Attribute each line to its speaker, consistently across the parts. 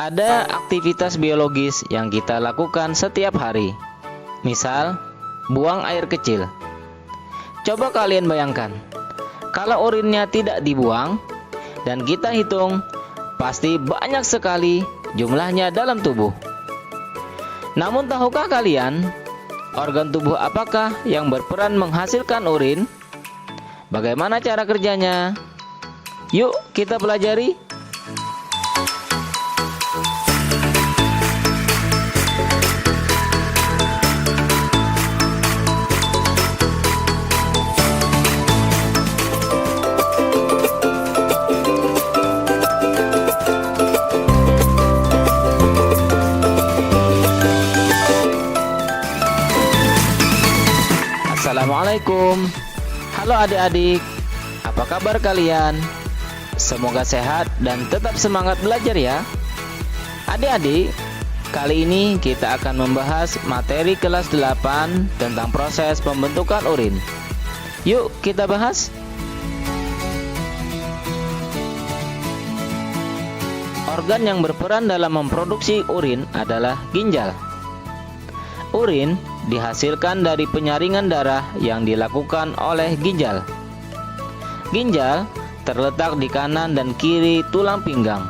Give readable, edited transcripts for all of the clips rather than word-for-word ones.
Speaker 1: Ada aktivitas biologis yang kita lakukan setiap hari. Misal, buang air kecil. Coba kalian bayangkan, kalau urinnya tidak dibuang dan kita hitung, pasti banyak sekali jumlahnya dalam tubuh. Namun tahukah kalian, organ tubuh apakah yang berperan menghasilkan urin? Bagaimana cara kerjanya? Yuk kita pelajari. Assalamualaikum. Halo adik-adik, apa kabar kalian? Semoga sehat dan tetap semangat belajar ya. Adik-adik, kali ini kita akan membahas materi kelas 8 tentang proses pembentukan urin. Yuk kita bahas. Organ yang berperan dalam memproduksi urin adalah ginjal. Urin dihasilkan dari penyaringan darah yang dilakukan oleh ginjal. Ginjal terletak di kanan dan kiri tulang pinggang,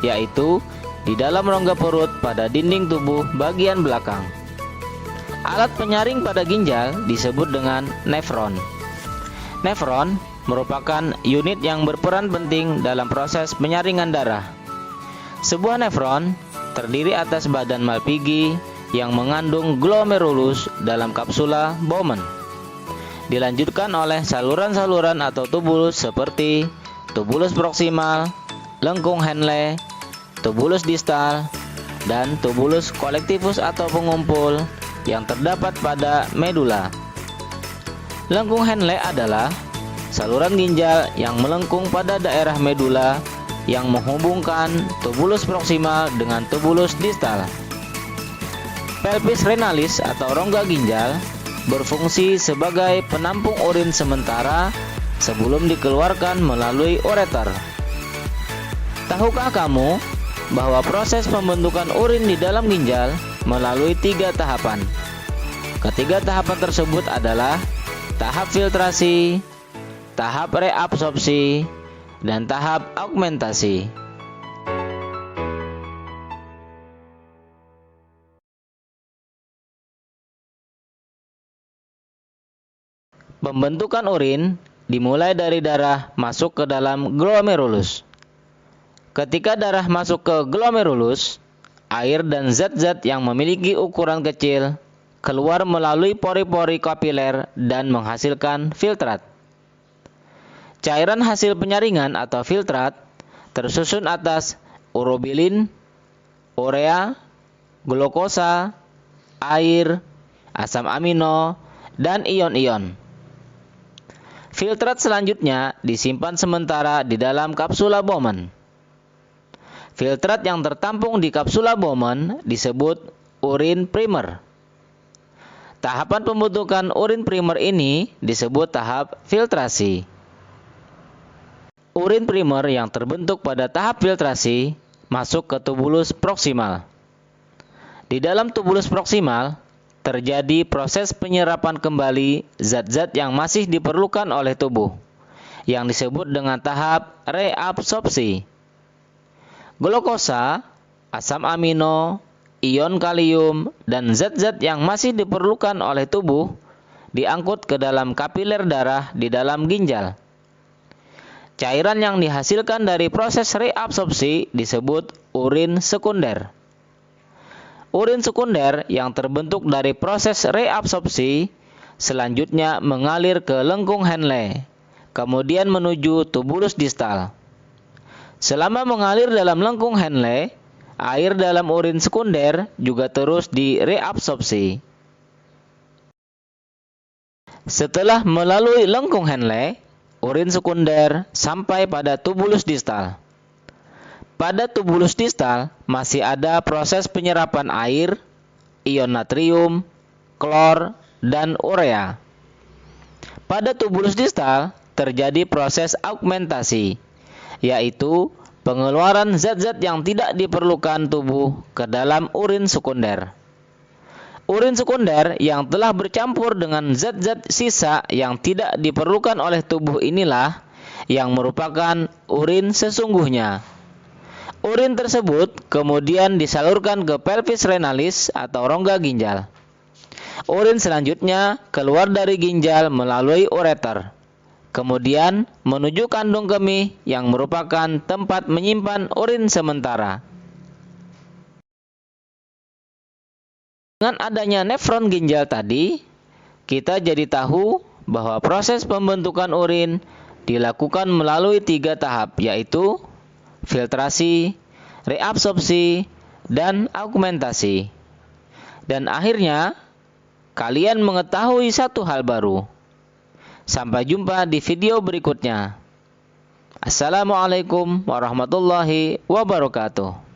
Speaker 1: yaitu di dalam rongga perut pada dinding tubuh bagian belakang. Alat penyaring pada ginjal disebut dengan nefron. Nefron merupakan unit yang berperan penting dalam proses penyaringan darah. Sebuah nefron terdiri atas badan Malpighi yang mengandung glomerulus dalam kapsula Bowman. Dilanjutkan oleh saluran-saluran atau tubulus seperti tubulus proksimal, lengkung Henle, tubulus distal, dan tubulus kolektivus atau pengumpul yang terdapat pada medula. Lengkung Henle adalah saluran ginjal yang melengkung pada daerah medula yang menghubungkan tubulus proksimal dengan tubulus distal. Pelvis renalis atau rongga ginjal berfungsi sebagai penampung urin sementara sebelum dikeluarkan melalui ureter. Tahukah kamu bahwa proses pembentukan urin di dalam ginjal melalui 3 tahapan? Ketiga tahapan tersebut adalah tahap filtrasi, tahap reabsorpsi, dan tahap augmentasi. Pembentukan urin dimulai dari darah masuk ke dalam glomerulus. Ketika darah masuk ke glomerulus, air dan zat-zat yang memiliki ukuran kecil keluar melalui pori-pori kapiler dan menghasilkan filtrat. Cairan hasil penyaringan atau filtrat tersusun atas urobilin, urea, glukosa, air, asam amino, dan ion-ion. Filtrat selanjutnya disimpan sementara di dalam kapsula Bowman. Filtrat yang tertampung di kapsula Bowman disebut urin primer. Tahapan pembentukan urin primer ini disebut tahap filtrasi. Urin primer yang terbentuk pada tahap filtrasi masuk ke tubulus proksimal. Di dalam tubulus proksimal terjadi proses penyerapan kembali zat-zat yang masih diperlukan oleh tubuh, yang disebut dengan tahap reabsorpsi. Glukosa, asam amino, ion kalium, dan zat-zat yang masih diperlukan oleh tubuh diangkut ke dalam kapiler darah di dalam ginjal. Cairan yang dihasilkan dari proses reabsorpsi disebut urin sekunder. Urin sekunder yang terbentuk dari proses reabsorpsi selanjutnya mengalir ke lengkung Henle, kemudian menuju tubulus distal. Selama mengalir dalam lengkung Henle, air dalam urin sekunder juga terus direabsorpsi. Setelah melalui lengkung Henle, urin sekunder sampai pada tubulus distal. Pada tubulus distal masih ada proses penyerapan air, ion natrium, klor, dan urea. Pada tubulus distal terjadi proses augmentasi, yaitu pengeluaran zat-zat yang tidak diperlukan tubuh ke dalam urin sekunder. Urin sekunder yang telah bercampur dengan zat-zat sisa yang tidak diperlukan oleh tubuh inilah yang merupakan urin sesungguhnya. Urin tersebut kemudian disalurkan ke pelvis renalis atau rongga ginjal. Urin selanjutnya keluar dari ginjal melalui ureter, kemudian menuju kandung kemih yang merupakan tempat menyimpan urin sementara. Dengan adanya nefron ginjal tadi, kita jadi tahu bahwa proses pembentukan urin dilakukan melalui 3 tahap, yaitu filtrasi, reabsorpsi, dan augmentasi. Dan akhirnya, kalian mengetahui satu hal baru. Sampai jumpa di video berikutnya. Assalamualaikum warahmatullahi wabarakatuh.